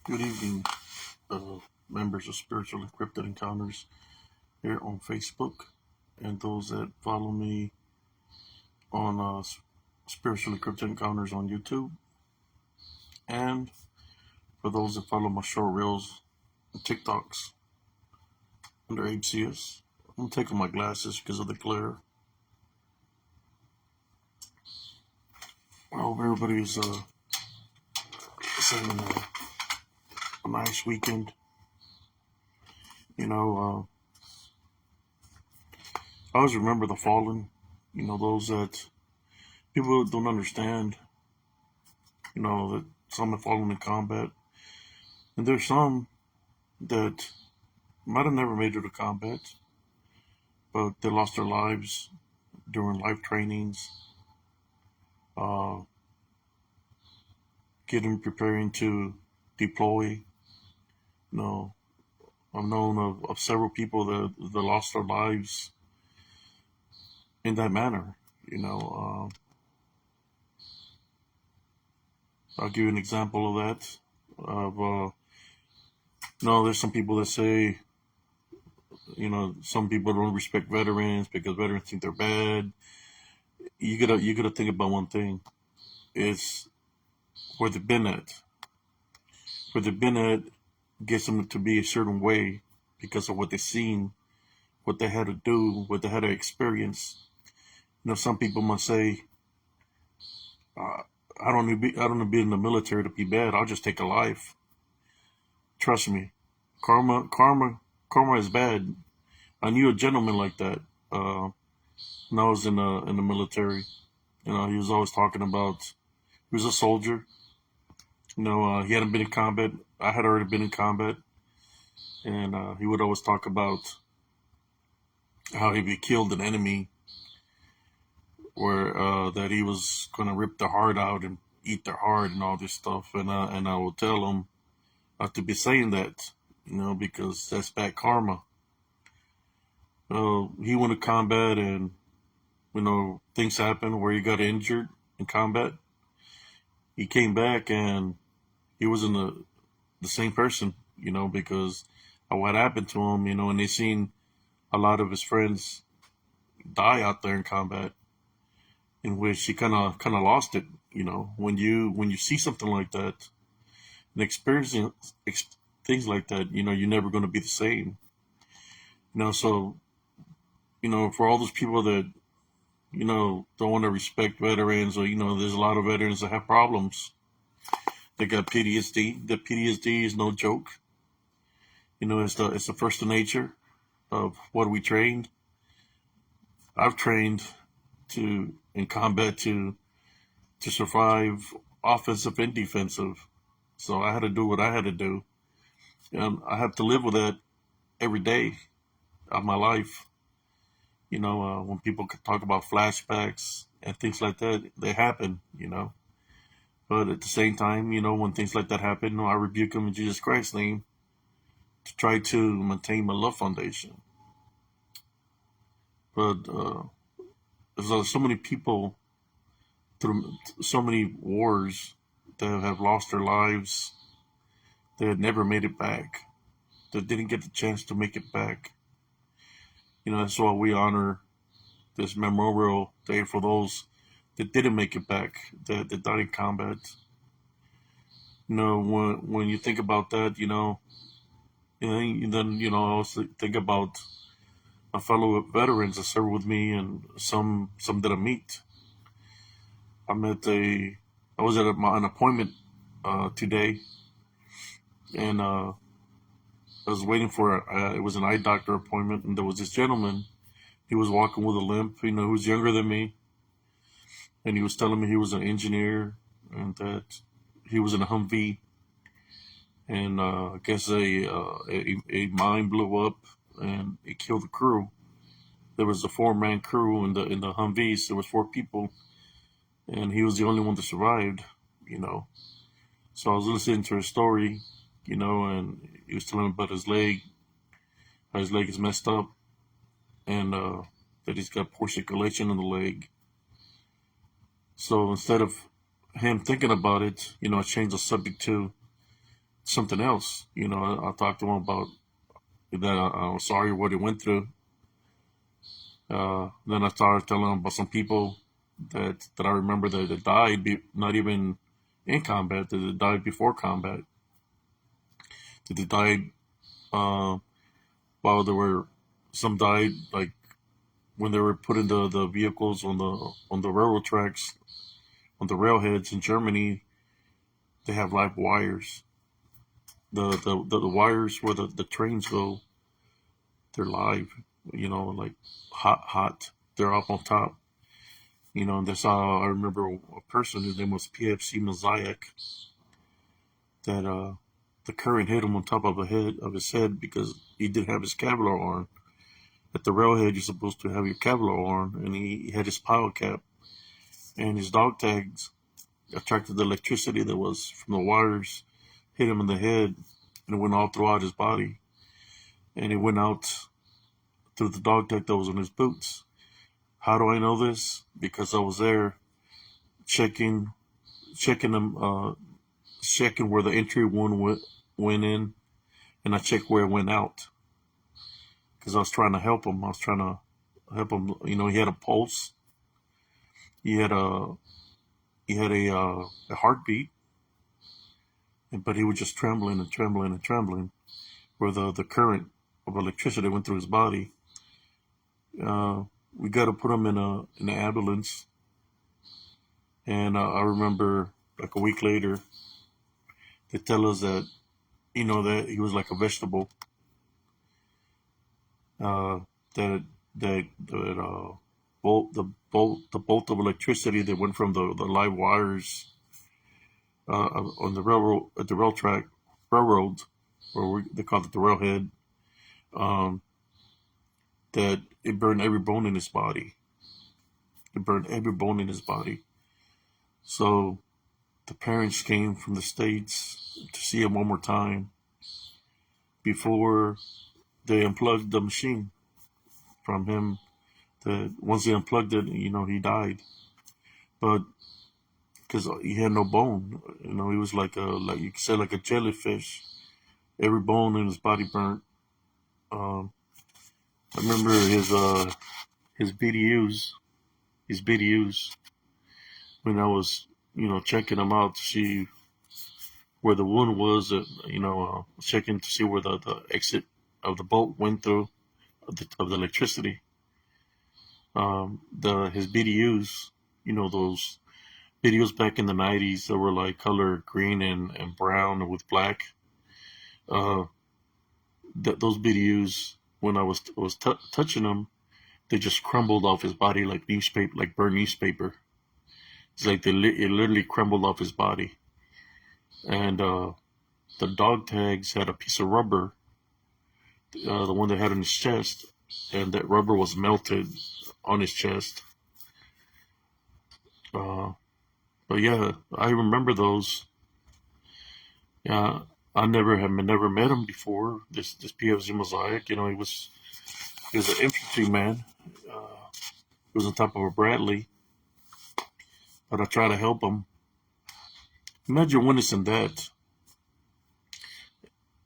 Good evening, members of Spiritual Encrypted Encounters here on Facebook, and those that follow me on Spiritual Encrypted Encounters on YouTube, and for those that follow my short reels and TikToks under HCS. I'm taking my glasses because of the glare. I hope everybody's having a nice weekend. I always remember the fallen. Those that people don't understand. That some have fallen in combat, and there's some that might have never made it to combat, but they lost their lives during life trainings, uh, preparing to deploy. You know, I've known of several people that lost their lives in that manner. I'll give you an example of that. Of there's some people that say, some people don't respect veterans because veterans think they're bad. You gotta think about one thing. It's where they've been at. Where they've been at gets them to be a certain way because of what they've seen, what they had to do, what they had to experience. Some people must say, I don't need to be in the military to be bad. I'll just take a life. Trust me, karma is bad. I knew a gentleman like that when I was in the military. He was always talking about. He was a soldier. He hadn't been in combat. I had already been in combat, and he would always talk about how if he killed an enemy, where that he was going to rip their heart out and eat their heart and all this stuff. And I would tell him not to be saying that, because that's bad karma. He went to combat, and things happened where he got injured in combat. He came back and he wasn't the same person, because of what happened to him, and they seen a lot of his friends die out there in combat, in which he kind of lost it. When you see something like that and experiencing things like that, you're never going to be the same. So for all those people that don't want to respect veterans, or there's a lot of veterans that have problems. They got PTSD. The PTSD is no joke. It's the first of nature of what we trained. I've trained in combat to survive offensive and defensive. So I had to do what I had to do. And I have to live with that every day of my life. When people talk about flashbacks and things like that, they happen, But at the same time, when things like that happen, I rebuke them in Jesus Christ's name to try to maintain my love foundation. But there's so many people through so many wars that have lost their lives, that had never made it back, that didn't get the chance to make it back. That's why we honor this memorial day for those that didn't make it back, that died in combat. When you think about that, and then I also think about my fellow veterans that served with me, and some that I meet. I was at an appointment today, and I was waiting for it was an eye doctor appointment, and there was this gentleman. He was walking with a limp. He was younger than me, and he was telling me he was an engineer and that he was in a Humvee, and I guess a mine blew up and it killed the crew. There was a 4-man crew in the Humvees. There was 4 people, and he was the only one that survived. So I was listening to his story, and he was telling me about his leg, how his leg is messed up, and that he's got poor circulation in the leg. So instead of him thinking about it, I changed the subject to something else. I talked to him about that. I was sorry what he went through. Then I started telling him about some people that I remember that died, not even in combat, that they died before combat, that they died uh, while they were, some died like when they were putting the vehicles on the railroad tracks, on the railheads in Germany. They have live wires. The wires where the trains go, they're live. Like hot. They're up on top. And that's how I remember a person. His name was PFC Mosaic. That the current hit him on top of his head because he did have his Kevlar on. At the railhead, you're supposed to have your Kevlar on, and he had his pile cap, and his dog tags attracted the electricity that was from the wires, hit him in the head, and it went all throughout his body, and it went out through the dog tag that was on his boots. How do I know this? Because I was there checking them, checking where the entry one went in, and I checked where it went out because I was trying to help him. I was trying to help him. He had a pulse. He had a heartbeat, but he was just trembling and trembling and trembling, where the current of electricity went through his body. We got to put him in an ambulance, and I remember like a week later, they tell us that that he was like a vegetable. Uh, that the bolt of electricity that went from the live wires on the railroad at the railroad, or they call it the railhead. Um, that it burned every bone in his body. It burned every bone in his body. So the parents came from the States to see him one more time before they unplugged the machine from him. That once they unplugged it, he died. But because he had no bone, he was like you could say, like a jellyfish. Every bone in his body burnt. Um, I remember his BDUs, his BDUs, when I was checking him out to see where the wound was. Checking to see where the exit of the bolt went through of the electricity. The his BDUs, those videos back in the 90s that were like color green and brown with black. Uh, those BDUs, when I was touching them, they just crumbled off his body like newspaper, like burned newspaper. It's like it literally crumbled off his body. And the dog tags had a piece of rubber, the one they had on his chest, and that rubber was melted on his chest. Uh, but yeah, I remember those. Yeah, I never met him before. This PFZ Mosaic, he was an infantryman. He was on top of a Bradley, but I tried to help him. Imagine witnessing that,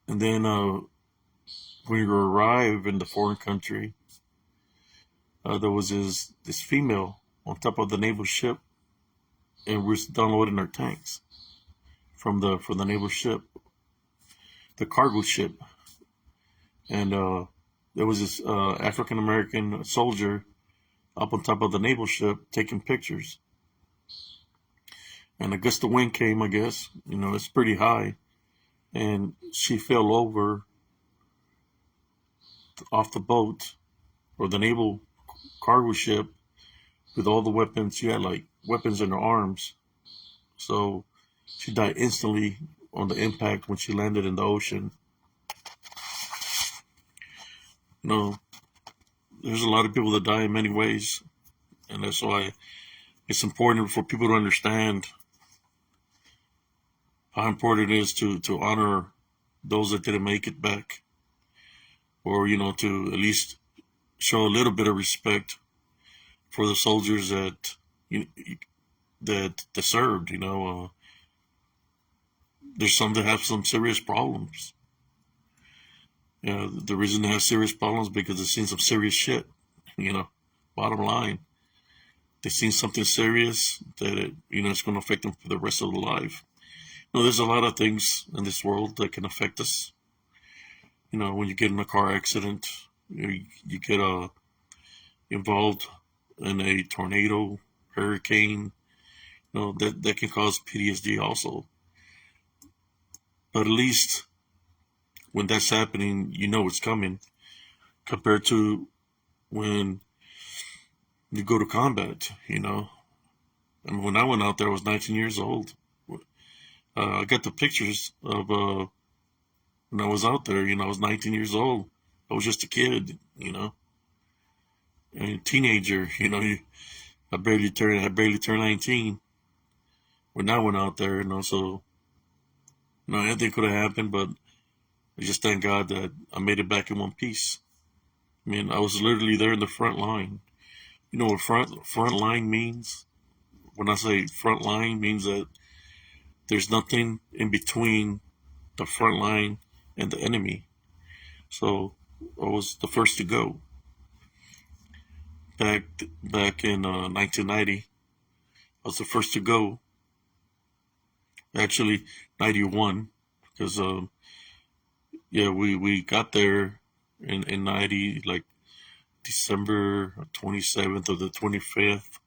and then when you arrive in the foreign country, there was this female on top of the naval ship, and we're downloading our tanks from the naval ship, the cargo ship, and there was this African American soldier up on top of the naval ship taking pictures. And a gust of wind came, I guess. It's pretty high, and she fell over off the boat or the naval cargo ship with all the weapons. She had like weapons in her arms, so she died instantly on the impact when she landed in the ocean. There's a lot of people that die in many ways, and that's why it's important for people to understand how important it is to honor those that didn't make it back, or to at least show a little bit of respect for the soldiers that served. there's some that have some serious problems. The reason they have serious problems is because they've seen some serious shit. You know, bottom line, they've seen something serious that it's going to affect them for the rest of their life. There's a lot of things in this world that can affect us. When you get in a car accident, you get involved in a tornado, hurricane. That can cause PTSD also. But at least when that's happening, it's coming. Compared to when you go to combat, And when I went out there, I was 19 years old. I got the pictures of when I was out there. I was 19 years old. I was just a kid, and a teenager. I barely turned 19 when I went out there. So anything could have happened, but I just thank God that I made it back in one piece. I was literally there in the front line. You know what front line means? When I say front line, means that there's nothing in between the front line and the enemy. So I was the first to go. Back in 1990, I was the first to go. Actually, 91, because we got there in 90, like December 27th or the 25th.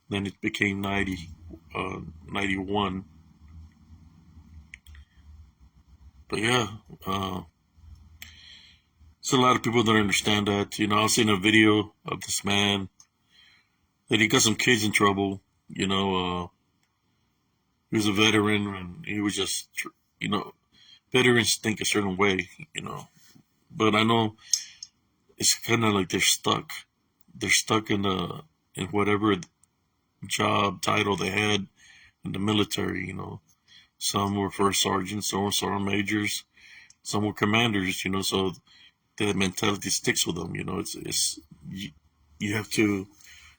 Then it became 91. But yeah, so a lot of people don't understand that. I was seeing a video of this man that he got some kids in trouble. He was a veteran, and he was just, veterans think a certain way, But I know it's kind of like they're stuck. They're stuck in whatever job title they had in the military. Some were first sergeants, some were sergeant majors, some were commanders. So that mentality sticks with them. It's you have to,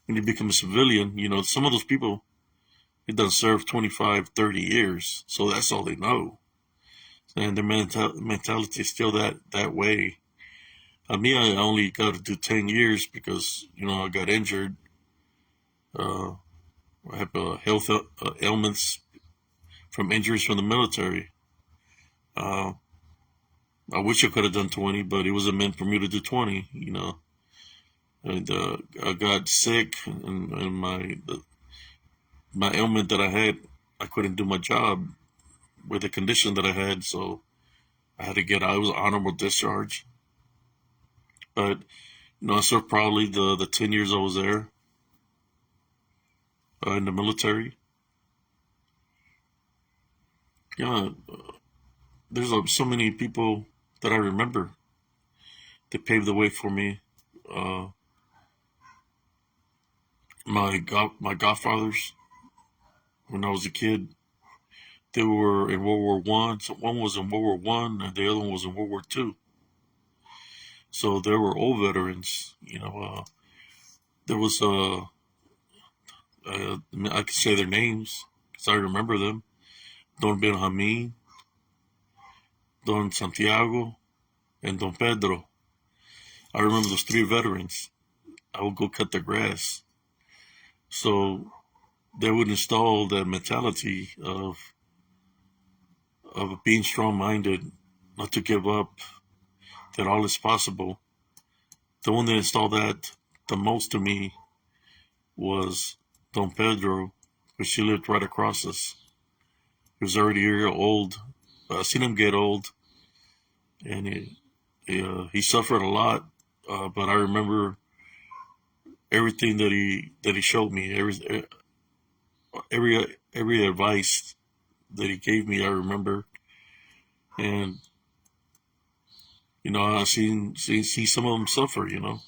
when you become a civilian. Some of those people, they done served 25, 30 years, so that's all they know, and their mentality is still that way. Me, I only got to do 10 years because I got injured. I have health ailments from injuries from the military. I wish I could have done 20, but it wasn't meant for me to do 20. And I got sick, and my ailment that I had, I couldn't do my job with the condition that I had, so I had to get out. It was an honorable discharge. But I served probably the 10 years I was there in the military. Yeah, there's so many people that I remember that paved the way for me. My godfathers, when I was a kid, they were in World War One. So one was in World War One, and the other one was in World War Two. So they were old veterans. There was I can say their names because I remember them. Don Benjamin, Don Santiago, and Don Pedro. I remember those three veterans. I would go cut the grass. So they would install that mentality of being strong-minded, not to give up, that all is possible. The one that installed that the most to me was Don Pedro, because she lived right across us. He was already a year old. I seen him get old, and he suffered a lot. But I remember everything that he showed me. Every advice that he gave me, I remember. And I seen some of them suffer. And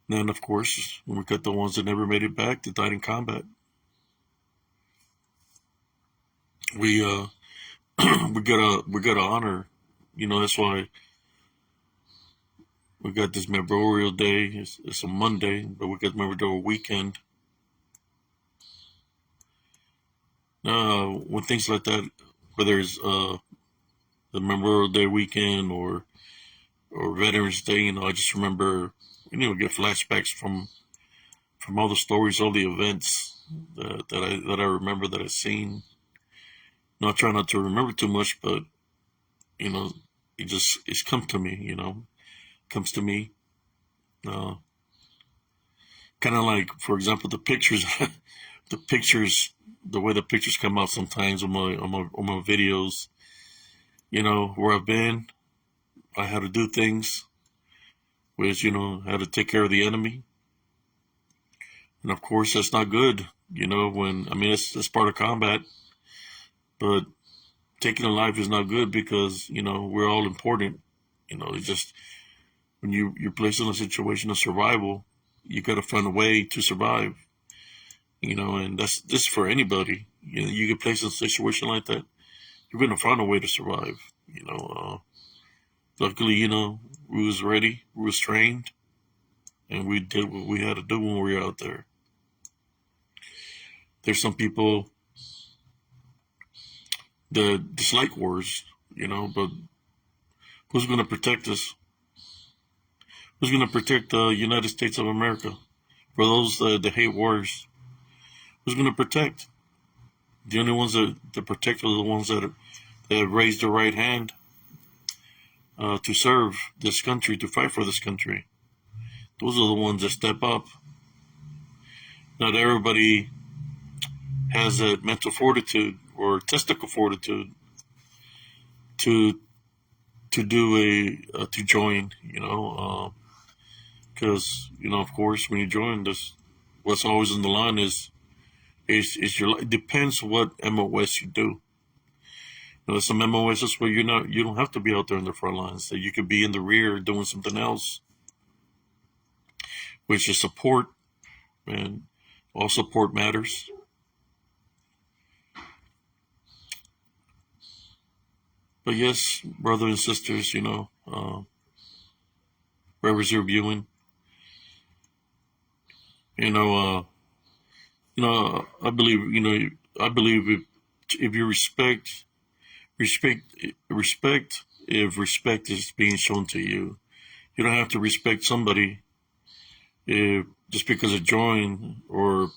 then of course we got the ones that never made it back, that died in combat. We we gotta honor. That's why we got this Memorial Day. It's a Monday, but we got Memorial weekend. When things like that whether it's the Memorial Day weekend or Veterans Day. I just remember, get flashbacks from all the stories, all the events that I remember that I've seen. I try not to remember too much, but you know, it's come to me. Comes to me. Uh, Kind of like, for example, the pictures, the pictures, the way the pictures come out sometimes on my videos. Where I've been, I had to do things, which I had to take care of the enemy, and of course that's not good. When it's part of combat, but taking a life is not good because we're all important. It's just when you're placed in a situation of survival, you got to find a way to survive. And that's this for anybody. You get placed in a situation like that, you're gonna find a way to survive. Luckily, we was ready, we was trained, and we did what we had to do when we were out there. There's some people that dislike wars, but who's gonna protect us? Who's gonna protect the United States of America? For those that hate wars, who's gonna protect? The only ones that protect are the ones that have raised their right hand to serve this country, to fight for this country. Those are the ones that step up. Not everybody has that mental fortitude or testicle fortitude to to join. Because of course, when you join this, what's always on the line is your. It depends what MOS you do. There's some MOSs where you don't have to be out there in the front lines. That you could be in the rear doing something else, which is support, and all support matters. But yes, brothers and sisters, wherever you're viewing, I believe, if you respect, if respect is being shown to you, you don't have to respect somebody if just because they join or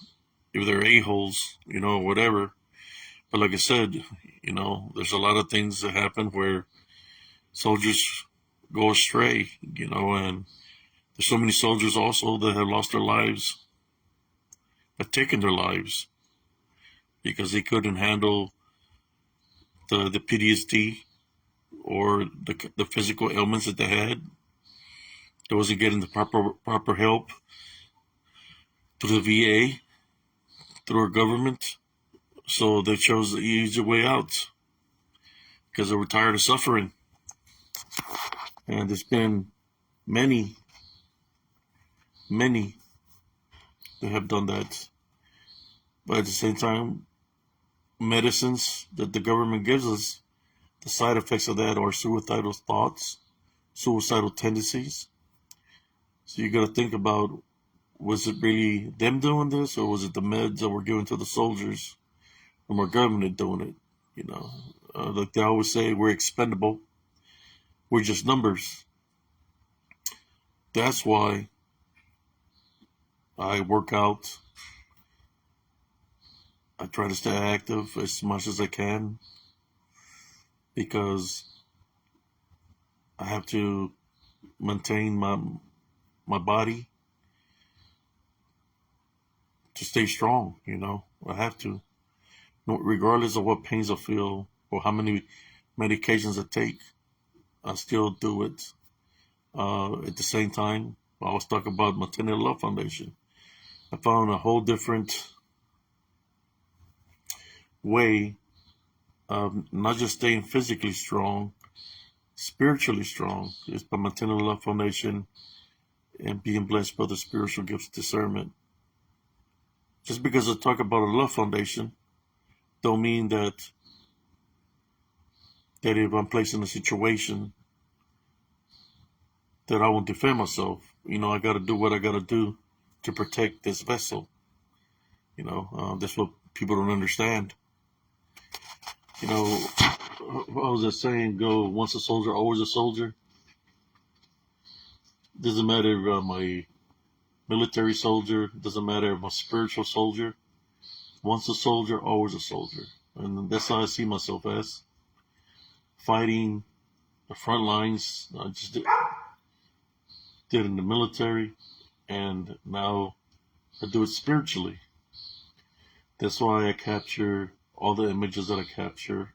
if they're a-holes, whatever. But like I said, there's a lot of things that happen where soldiers go astray, and there's so many soldiers also that have lost their lives, have taken their lives because they couldn't handle the PTSD or the physical ailments that they had. They wasn't getting the proper help through the VA, through our government. So they chose the easy way out because they were tired of suffering. And there's been many that have done that. But at the same time, medicines that the government gives us, the side effects of that are suicidal thoughts, suicidal tendencies. So you got to think about, was it really them doing this, or was it the meds that were given to the soldiers from our government doing it? Like they always say, we're expendable. We're just numbers. That's why I work out. I try to stay active as much as I can because I have to maintain my body to stay strong. I have to, regardless of what pains I feel or how many medications I take. I still do it. At the same time, I always talk about my Tenet Love Foundation. I found a whole different way of not just staying physically strong, spiritually strong. It's by my Tenet Love Foundation and being blessed by the spiritual gifts of discernment. Just because I talk about a love foundation, don't mean that if I'm placed in a situation that I won't defend myself. I got to do what I got to do to protect this vessel. That's what people don't understand. You know, what was that saying go? Once a soldier, always a soldier. Doesn't matter if I'm a military soldier. Doesn't matter if I'm a spiritual soldier. Once a soldier, always a soldier. And that's how I see myself as fighting the front lines. I just did in the military, and now I do it spiritually. That's why I capture all the images that I capture.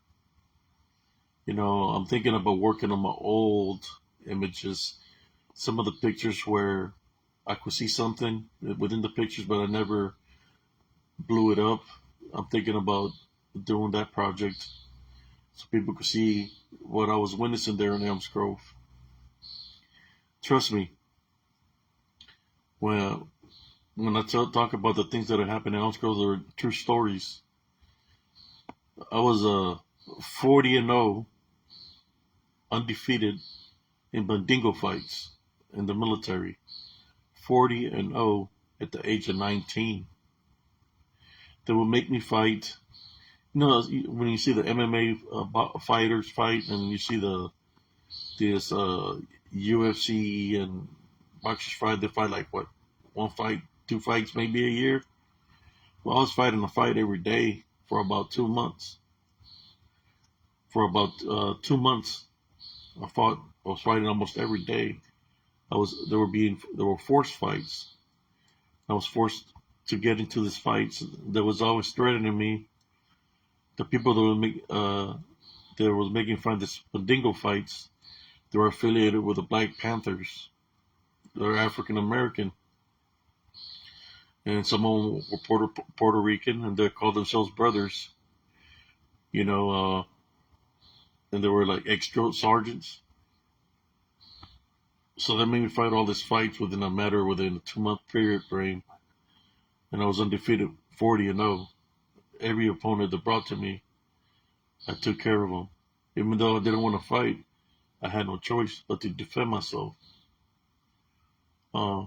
You know, I'm thinking about working on my old images, some of the pictures where I could see something within the pictures, but I never blew it up. I'm thinking about doing that project so people could see what I was witnessing there in Elms Grove. Trust me, when when I talk about the things that have happened in Elms Grove, they're true stories. I was 40-0, undefeated in Bandingo fights in the military. 40-0 at the age of 19. They would make me fight. You know, when you see the MMA fighters fight, and you see this UFC and boxers fight, they fight like what, one fight, two fights, maybe a year. Well, I was fighting a fight every day for about 2 months. For about 2 months, I was fighting almost every day. There were forced fights. I was forced to get into these fights. There was always threatening me. The people that was making fun of this Bandingo fights, they were affiliated with the Black Panthers. They're African American, and some of them were Puerto Rican, and they called themselves brothers. You know, and they were like ex-drill sergeants. So they made me fight all these fights within a 2-month period frame, and I was undefeated, 40-0. Every opponent that brought to me, I took care of them. Even though I didn't want to fight, I had no choice but to defend myself. Uh,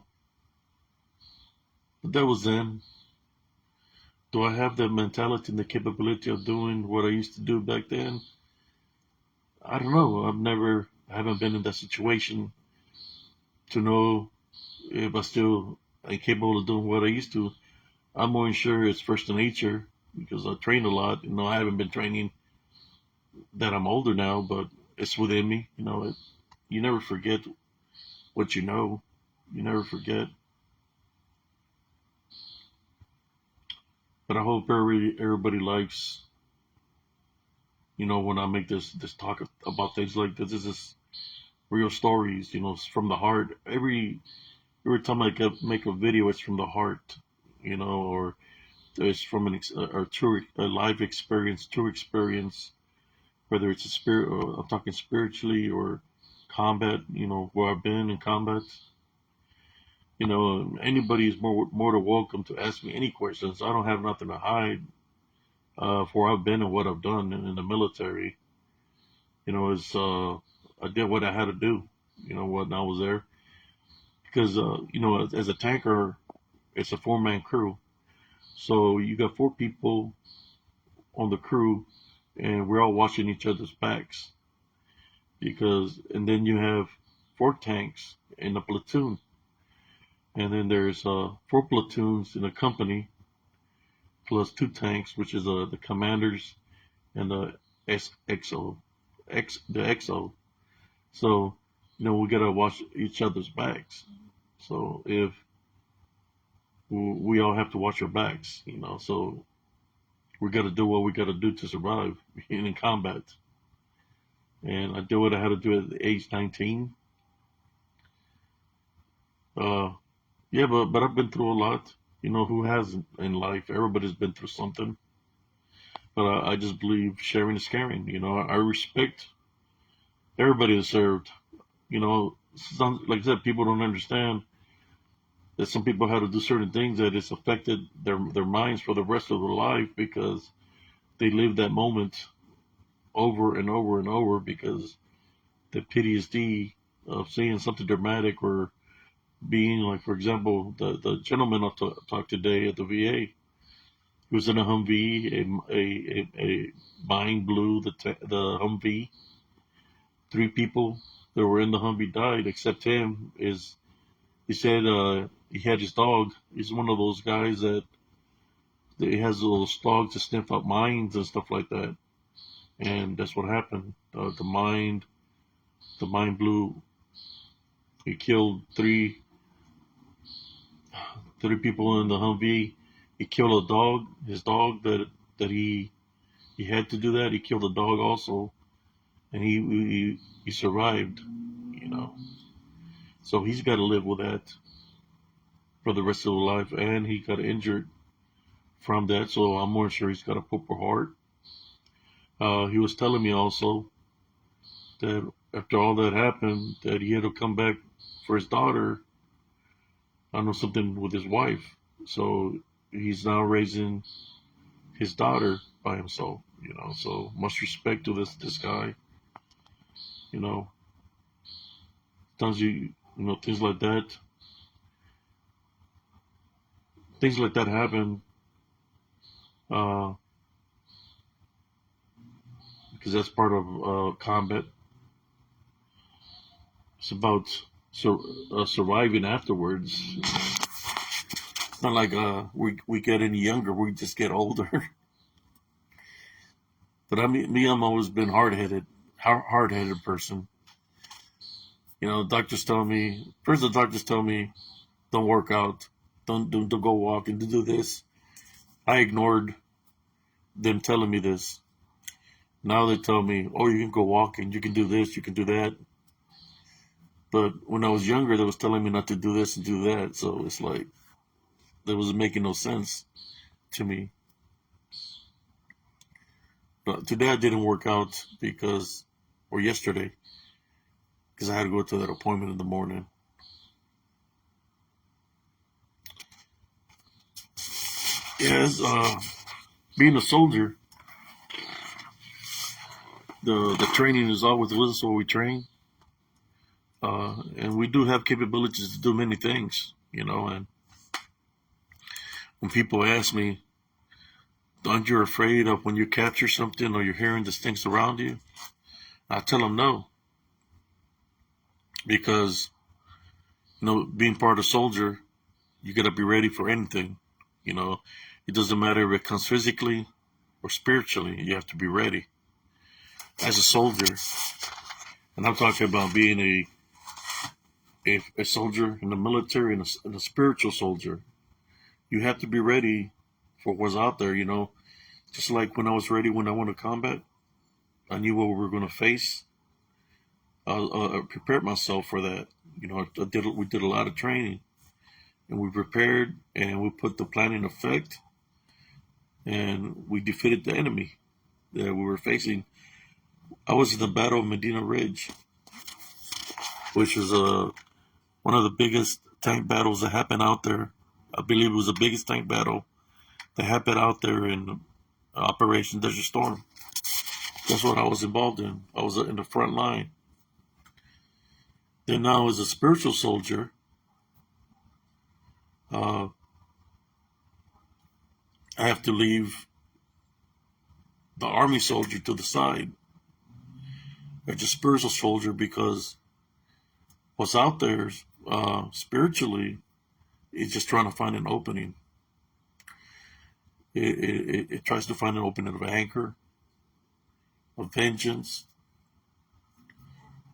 but that was then. Do I have the mentality and the capability of doing what I used to do back then? I don't know. I haven't been in that situation to know if I still am capable of doing what I used to. I'm more sure it's first in nature because I trained a lot. You know, I haven't been training that I'm older now, but it's within me. You know, you never forget what you know. You never forget. But I hope everybody likes, you know, when I make this talk about things like this. This is real stories, you know, it's from the heart. Every time I make a video, it's from the heart, you know, or it's from a live experience, true experience, whether it's a spirit, or I'm talking spiritually or combat, you know, where I've been in combat. You know, anybody is more than welcome to ask me any questions. I don't have nothing to hide for I've been and what I've done in the military. You know, I did what I had to do. You know what? And I was there because you know, as a tanker, it's a 4-man crew. So you got 4 people on the crew, and we're all watching each other's backs and then you have 4 tanks in a platoon, and then there's 4 platoons in a company plus 2 tanks, which is the commanders and the XO, the XO. So you know we gotta watch each other's backs. So if we all have to watch our backs, you know, so we got to do what we got to do to survive in combat. And I did what I had to do at age 19. Uh, yeah, but I've been through a lot. You know, who hasn't in life? Everybody's been through something. But I just believe sharing is caring. You know, I respect everybody that served. You know, like I said, people don't understand that some people had to do certain things that it's affected their minds for the rest of their life because they lived that moment over and over and over because the PTSD of seeing something dramatic or being like, for example, the gentleman I talked today at the VA. He was in a Humvee. A mine blew the Humvee. 3 people that were in the Humvee died, except him. Is He said he had his dog. He's one of those guys that he has those dogs to sniff out mines and stuff like that. And that's what happened. The mine blew. He killed three people in the Humvee. He killed a dog. His dog that he had to do that. He killed a dog also, and he survived. You know, so he's got to live with that for the rest of his life, and he got injured from that. So I'm more sure he's got a Purple Heart. He was telling me also that after all that happened, that he had to come back for his daughter. I know something with his wife. So he's now raising his daughter by himself. So much respect to this guy. You know, Sometimes things like that happen uh, because that's part of combat. It's about surviving afterwards. It's not like we get any younger; we just get older. But I'm always been hard headed person. Doctors tell me first. The doctors tell me don't work out, don't go walking, don't do this. I ignored them telling me this. Now they tell me, oh, you can go walking, you can do this, you can do that. But when I was younger, they was telling me not to do this and do that. So it's like that wasn't making no sense to me. But today I didn't work out or yesterday, because I had to go to that appointment in the morning. Yes, being a soldier, the training is always with us, so we train. And we do have capabilities to do many things, and when people ask me, aren't you afraid of when you capture something or you're hearing the things around you? I tell them no. Because, being part of a soldier, you got to be ready for anything. It doesn't matter if it comes physically or spiritually, you have to be ready. As a soldier, and I'm talking about being a soldier in the military and a spiritual soldier, you have to be ready for what's out there, Just like when I was ready when I went to combat, I knew what we were going to face. I prepared myself for that. We did a lot of training, and we prepared, and we put the plan in effect, and we defeated the enemy that we were facing. I was in the Battle of Medina Ridge, which was one of the biggest tank battles that happened out there. I believe it was the biggest tank battle that happened out there in Operation Desert Storm. That's what I was involved in. I was in the front line. Then now, as a spiritual soldier, I have to leave the army soldier to the side. As a spiritual soldier, because what's out there spiritually is just trying to find an opening. It tries to find an opening of anger, of vengeance.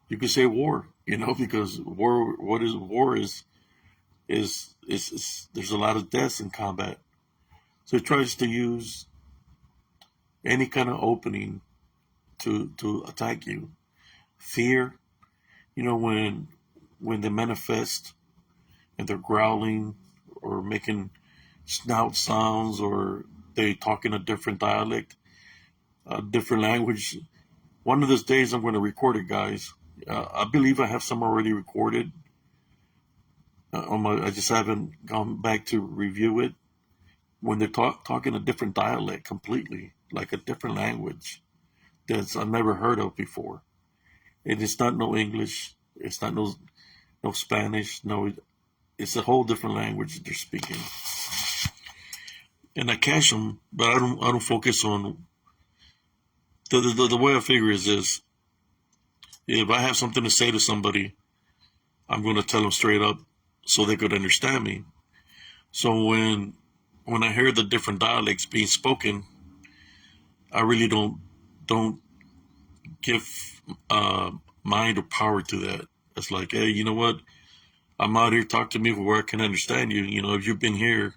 You could say war, because war. What is war? Is there's a lot of deaths in combat, so it tries to use any kind of opening to attack you. Fear, when they manifest and they're growling or making snout sounds, or they talk in a different dialect, a different language. One of these days I'm going to record it, guys. I believe I have some already recorded. I just haven't gone back to review it. When they're talking a different dialect completely, like a different language that I've never heard of before. And it's not no English. It's not no Spanish. No, it's a whole different language that they're speaking. and I catch them, but I don't focus on the way I figure is this: if I have something to say to somebody, I'm going to tell them straight up so they could understand me. So when I hear the different dialects being spoken, I really don't give mind or power to that. It's like, hey, you know what? I'm out here. Talk to me where I can understand you. You know, if you've been here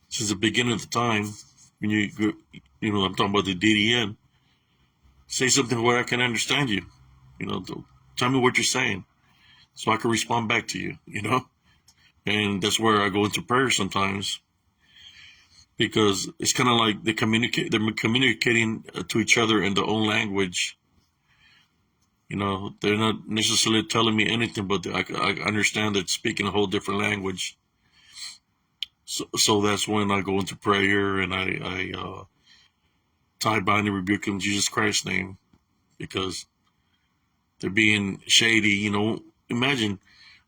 since the beginning of the time, when I'm talking about the DDN. Say something where I can understand you. You know, tell me what you're saying so I can respond back to you. And that's where I go into prayer sometimes because it's kind of like they're communicating to each other in their own language. They're not necessarily telling me anything, but I understand that speaking a whole different language. So that's when I go into prayer and I tie, bind, and rebuke in Jesus Christ's name because they're being shady. Imagine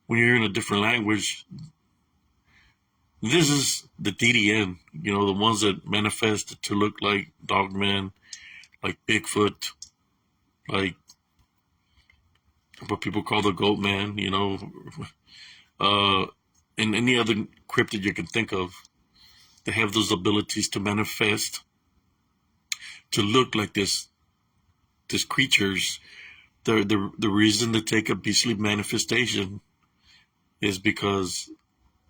when you're in a different language. This is the DDN, the ones that manifest to look like Dogman, like Bigfoot, like what people call the Goat Man, and any other cryptid you can think of. They have those abilities to manifest, to look like this creatures. The reason to take a beastly manifestation is because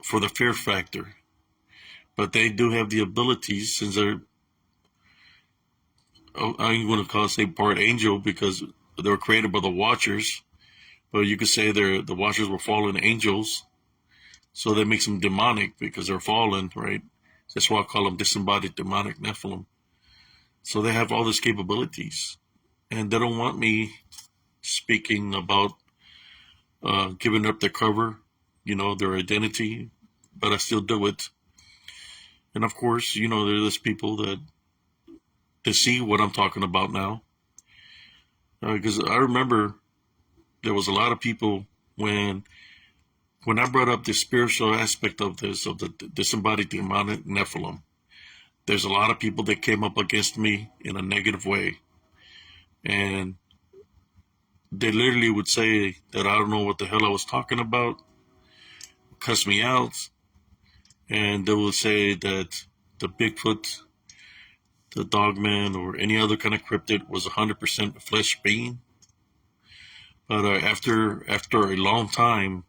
for the fear factor. But they do have the abilities since they're, I'm going to say part angel because they were created by the Watchers. But you could say the Watchers were fallen angels. So that makes them demonic because they're fallen, right? That's why I call them disembodied demonic Nephilim. So they have all these capabilities. And they don't want me speaking about giving up their cover, their identity, but I still do it. And of course, there's people that see what I'm talking about now. Because I remember there was a lot of people when I brought up the spiritual aspect of this, of the disembodied demonic Nephilim. There's a lot of people that came up against me in a negative way. And they literally would say that I don't know what the hell I was talking about, cuss me out, and they would say that the Bigfoot, the Dogman, or any other kind of cryptid was 100% flesh being. But after a long time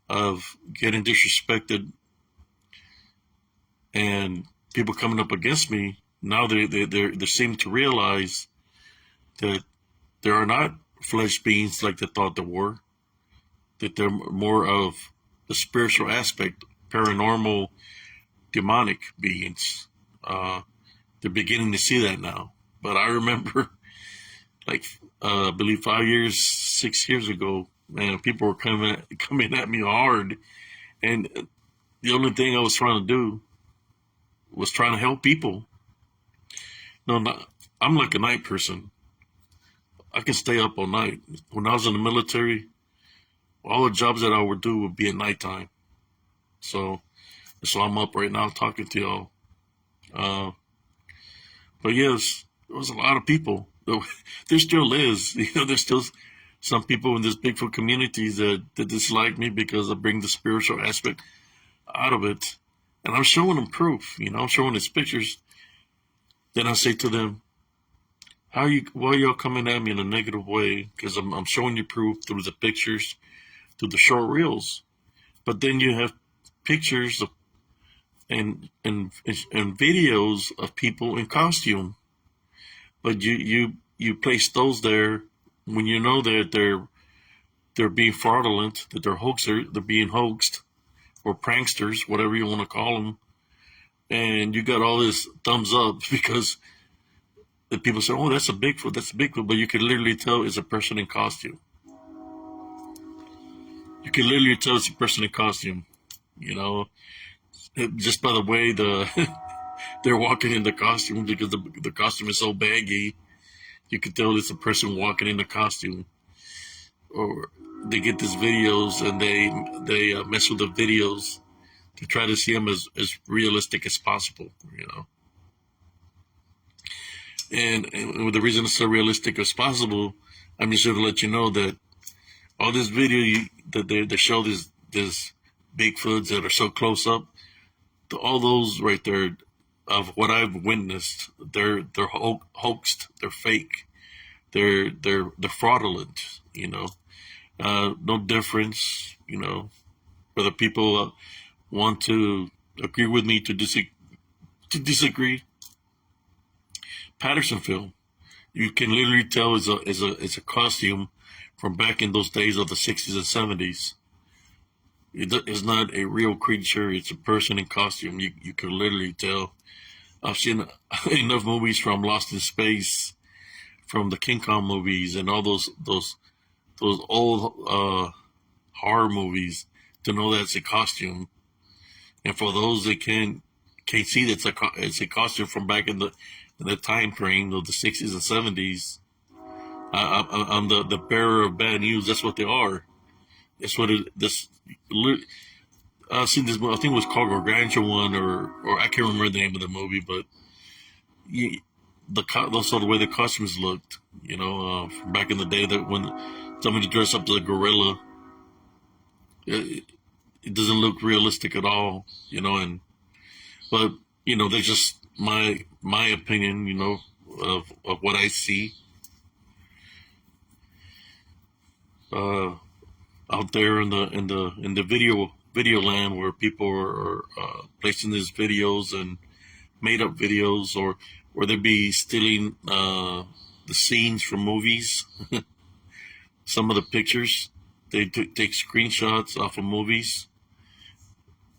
of getting disrespected and people coming up against me, now they seem to realize that there are not flesh beings like they thought there were, that they're more of the spiritual aspect, paranormal, demonic beings. They're beginning to see that now. But I remember, I believe 6 years ago, man, people were coming at me hard, and the only thing I was trying to do was trying to help people. I'm like a night person. I can stay up all night. When I was in the military, all the jobs that I would do would be at nighttime. So I'm up right now talking to y'all. But yes, there was a lot of people. There still is. There's still some people in this Bigfoot community that dislike me because I bring the spiritual aspect out of it. And I'm showing them proof. I'm showing these pictures. Then I say to them, why are y'all coming at me in a negative way? Because I'm showing you proof through the pictures, through the short reels. But then you have pictures of and videos of people in costume. But you place those there when you know that they're being fraudulent, that they're being hoaxed, or pranksters, whatever you want to call them. And you got all this thumbs up because the people say, "Oh, that's a Bigfoot," but you can literally tell it's a person in costume. You can literally tell it's a person in costume, just by the way they're walking in the costume, because the costume is so baggy. You can tell it's a person walking in the costume. Or they get these videos and they mess with the videos to try to see them as realistic as possible, you know. And the reason it's so realistic as possible, I'm just here to let you know that all this video that they show this Bigfoots that are so close up, all those right there of what I've witnessed, they're hoaxed, they're fake, they're fraudulent, you know. No difference, you know, whether people want to agree with me to disagree. Patterson film, you can literally tell is a costume from back in those days of the 60s and 70s. It's not a real creature. It's a person in costume. You can literally tell. I've seen enough movies from Lost in Space, from the King Kong movies, and all those old horror movies to know that it's a costume. And for those that can't see that it's a costume from back in the time frame of the 60s and 70s, I'm the bearer of bad news. That's what they are. That's what I've seen this movie. I think it was called Gargantua one, or I can't remember the name of the movie, but also the way the costumes looked, you know, from back in the day, that when somebody dressed up as a gorilla, it doesn't look realistic at all, you know. But you know, that's just my opinion, you know, of what I see out there in the video land, where people are placing these videos and made up videos, or they be stealing the scenes from movies. Some of the pictures, they take screenshots off of movies,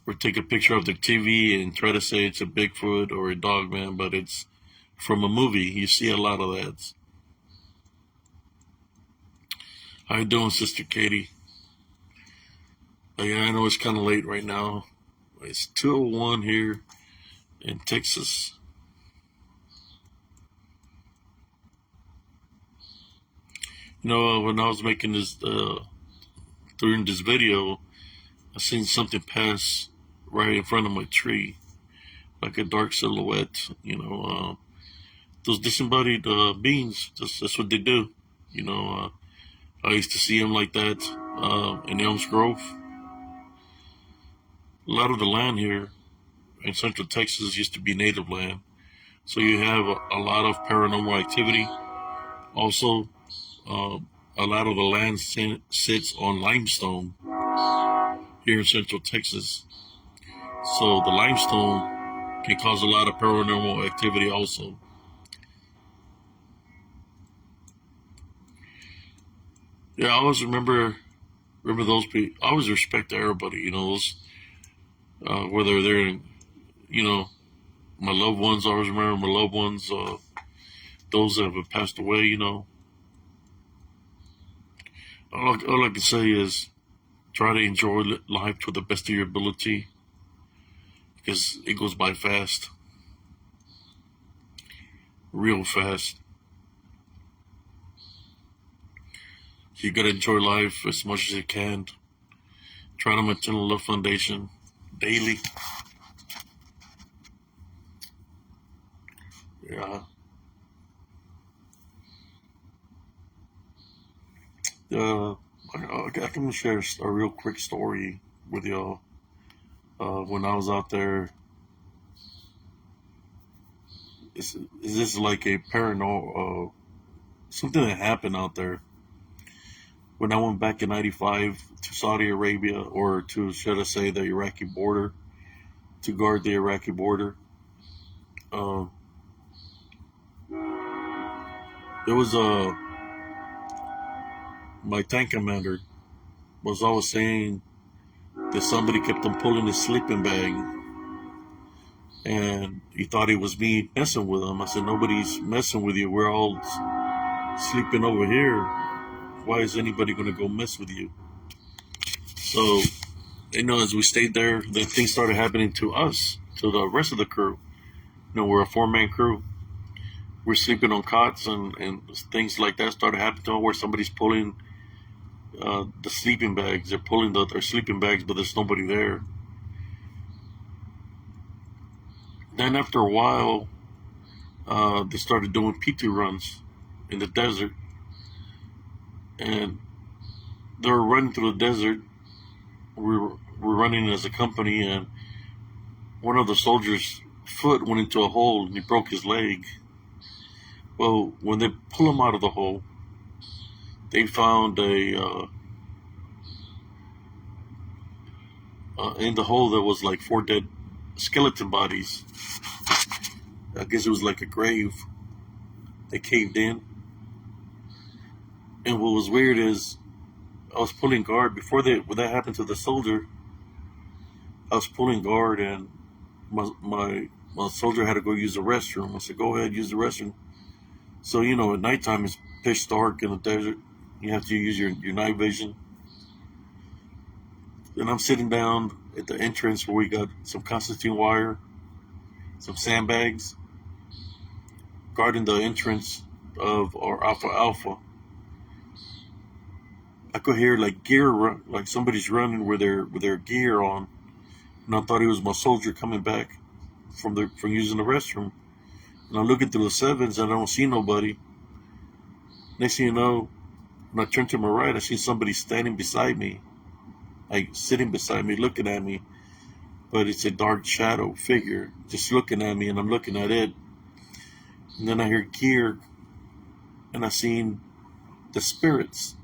or take a picture of their TV and try to say it's a Bigfoot or a Dogman, but it's from a movie. You see a lot of that. How you doing, Sister Katie? Yeah, I know it's kind of late right now. It's 2:01 here in Texas. You know, when I was making this, during this video, I seen something pass right in front of my tree, like a dark silhouette. You know, those disembodied beings. That's what they do. You know, I used to see them like that in Elms Grove. A lot of the land here in Central Texas used to be native land, so you have a lot of paranormal activity. Also, a lot of the land sits on limestone here in Central Texas, so the limestone can cause a lot of paranormal activity also. Yeah, I always remember those people. I always respect everybody, you know, those, whether they're, you know, my loved ones. I always remember my loved ones, those that have passed away, you know. All I can say is try to enjoy life to the best of your ability, because it goes by fast, real fast. You gotta enjoy life as much as you can. Try to maintain a love foundation daily. Yeah. Uh, I can share a real quick story with y'all. When I was out there, is this like a paranormal, something that happened out there when I went back in '95 to Saudi Arabia, or to, should I say, the Iraqi border, to guard the Iraqi border. Uh, there was my tank commander was always saying that somebody kept on pulling his sleeping bag, and he thought it was me messing with him. I said, nobody's messing with you. We're all sleeping over here. Why is anybody going to go mess with you? So, you know, as we stayed there, then things started happening to us, to the rest of the crew. You know, we're a 4-man crew. We're sleeping on cots, and things like that started happening to us, where somebody's pulling the sleeping bags. They're pulling their sleeping bags, but there's nobody there. Then after a while, they started doing PT runs in the desert, and they were running through the desert. We were running as a company, and one of the soldiers' foot went into a hole, and he broke his leg. Well, when they pull him out of the hole, they found in the hole there was like 4 dead skeleton bodies. I guess it was like a grave. They caved in, and what was weird is I was pulling guard when that happened to the soldier. I was pulling guard, and my soldier had to go use the restroom. I said, "Go ahead, use the restroom." So at nighttime it's pitch dark in the desert. You have to use your night vision. And I'm sitting down at the entrance where we got some Constantine wire, some sandbags, guarding the entrance of our Alpha Alpha. I could hear like like somebody's running with their gear on, and I thought it was my soldier coming back from using the restroom. And I'm looking through the sevens, and I don't see nobody. Next thing you know, when I turn to my right, I see somebody standing beside me, like sitting beside me, looking at me. But it's a dark shadow figure just looking at me, and I'm looking at it. And then I hear gear, and I seen the spirits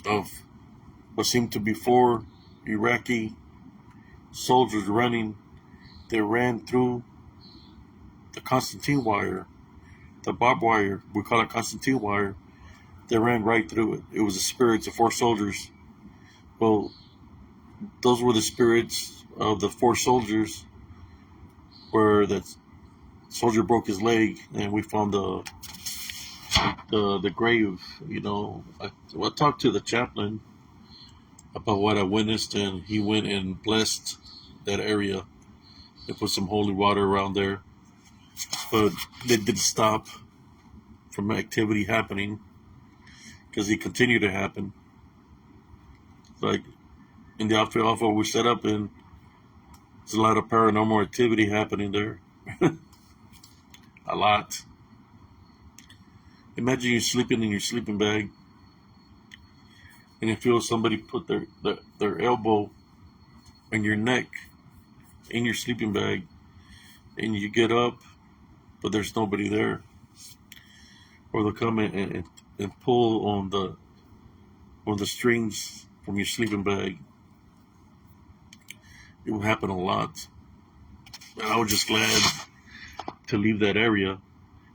of what seemed to be 4 Iraqi soldiers running. They ran through the Constantine wire, the barbed wire. We call it Constantine wire. They ran right through it. It was the spirits of 4 soldiers. Well, those were the spirits of the 4 soldiers where that soldier broke his leg, and we found the grave. I talked to the chaplain about what I witnessed, and he went and blessed that area. They put some holy water around there, but it didn't stop from activity happening because it continued to happen. Like in the Alpha Alpha we set up, and there's a lot of paranormal activity happening there. A lot. Imagine you're sleeping in your sleeping bag, and you feel somebody put their elbow on your neck in your sleeping bag, and you get up, but there's nobody there. Or they'll come in and pull on the strings from your sleeping bag. It will happen a lot. And I was just glad to leave that area.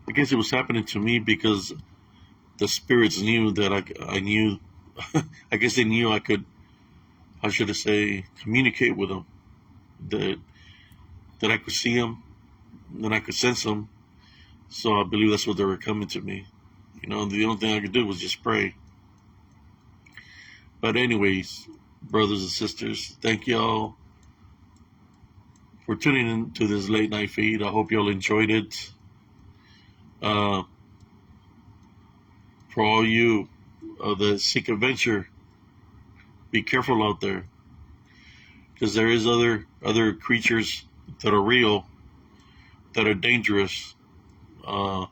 I guess it was happening to me because the spirits knew that I knew. I guess they knew I could. How should I say? Communicate with them. That I could see them, that I could sense them. So I believe that's what they were coming to me. The only thing I could do was just pray. But anyways, brothers and sisters, thank y'all for tuning in to this late night feed. I hope y'all enjoyed it. For all you that seek adventure, be careful out there, because there is other creatures that are real, that are dangerous. You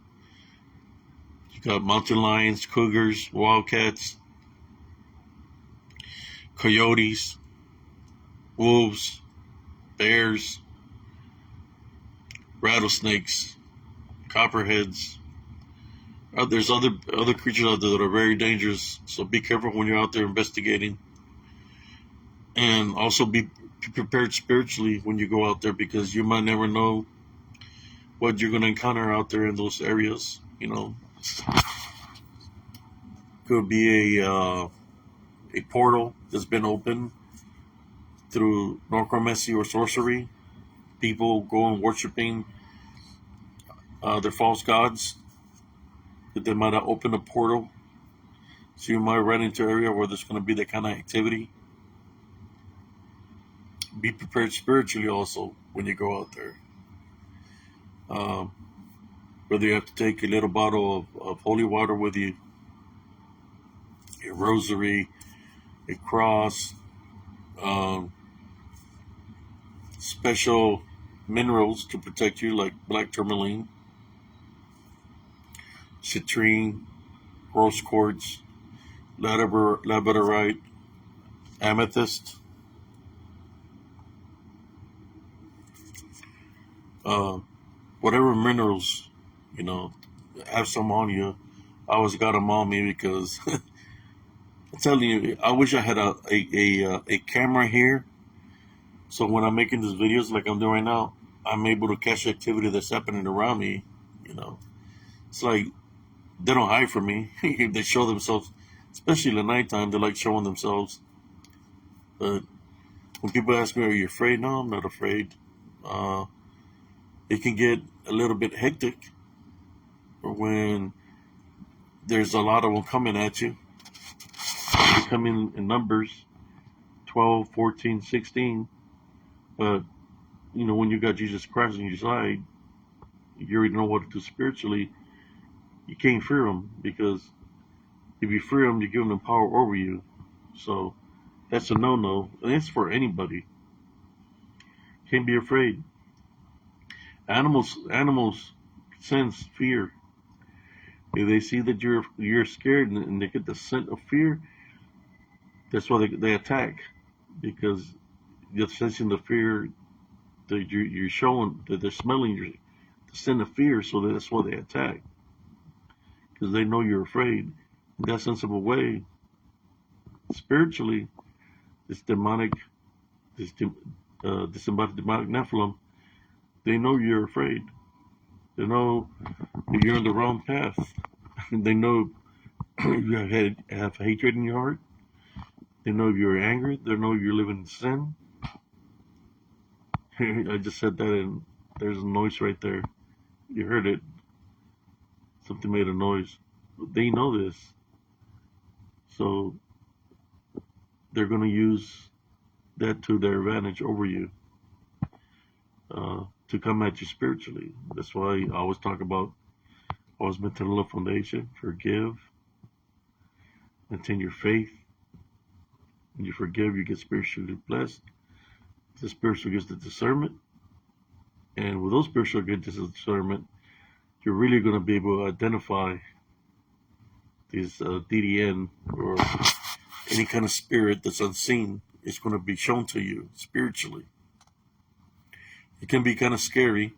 got mountain lions, cougars, wildcats, coyotes, wolves, bears, rattlesnakes, copperheads. There's other creatures out there that are very dangerous, so be careful when you're out there investigating. And also be prepared spiritually when you go out there, because you might never know what you're going to encounter out there in those areas. Could be a portal that's been opened through necromancy or sorcery. People going worshiping their false gods. That they might have opened a portal, so you might run into an area where there's going to be that kind of activity. Be prepared spiritually also when you go out there. Whether you have to take a little bottle of holy water with you, a rosary, a cross, special minerals to protect you, like black tourmaline, citrine, rose quartz, labradorite, amethyst, uh, whatever minerals, you know, have some on you. I always got them on me because I'm telling you, I wish I had a camera here. So when I'm making these videos like I'm doing right now, I'm able to catch the activity that's happening around me. You know, it's like they don't hide from me. They show themselves, especially in the nighttime. They like showing themselves. But when people ask me, "Are you afraid?" No, I'm not afraid. Uh, it can get a little bit hectic when there's a lot of them coming at you. They come in numbers 12, 14, 16. But, when you got Jesus Christ on your side, you already know what to do spiritually. You can't fear them because if you fear them, you're giving them power over you. So that's a no-no. And it's for anybody. Can't be afraid. Animals sense fear. If they see that you're scared and they get the scent of fear, that's why they attack, because you're sensing the fear that you're showing, that they're smelling the scent of fear, so that's why they attack, because they know you're afraid. In that sense of a way, spiritually, this demonic, this disembodied demonic Nephilim, they know you're afraid. They know that you're on the wrong path. They know you have hatred in your heart. They know if you're angry. They know you're living in sin. I just said that, and there's a noise right there. You heard it. Something made a noise. They know this. So they're going to use that to their advantage over you, to come at you spiritually. That's why I always talk about, always maintain a love foundation, forgive, maintain your faith. When you forgive, you get spiritually blessed. The spiritual gets the discernment. And with those spiritual get this discernment, you're really going to be able to identify these DDN or any kind of spirit that's unseen. It's going to be shown to you spiritually. It can be kind of scary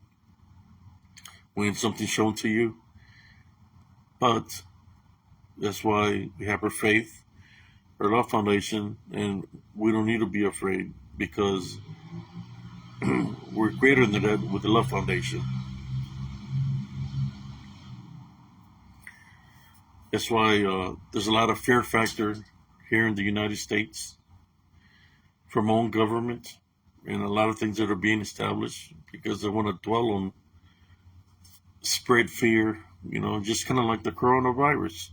when something's shown to you, but that's why we have our faith, our love foundation, and we don't need to be afraid because we're greater than that with the love foundation. That's why there's a lot of fear factor here in the United States from our own government and a lot of things that are being established because they want to dwell on spread fear, just kind of like the coronavirus.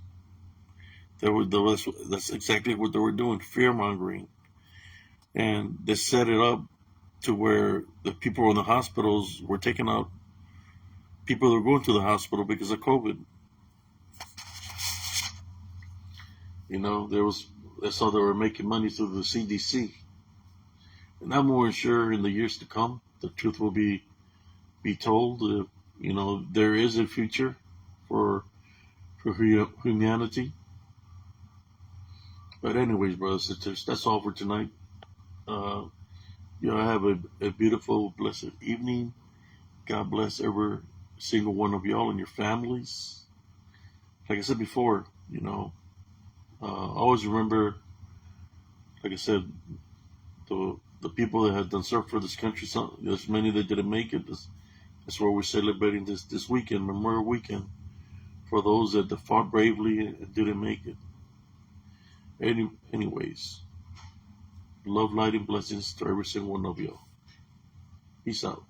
That's exactly what they were doing, fear mongering. And they set it up to where the people in the hospitals were taking out people that were going to the hospital because of COVID. That's how they were making money through the CDC. And I'm more sure in the years to come, the truth will be told. There is a future for humanity. But anyways, brothers and sisters, that's all for tonight. Have a beautiful, blessed evening. God bless every single one of y'all and your families. Like I said before, always remember, like I said, the people that have done served for this country. There's many that didn't make it. That's why we're celebrating this weekend, Memorial Weekend, for those that fought bravely and didn't make it. Anyways, love, light, and blessings to every single one of you. Peace out.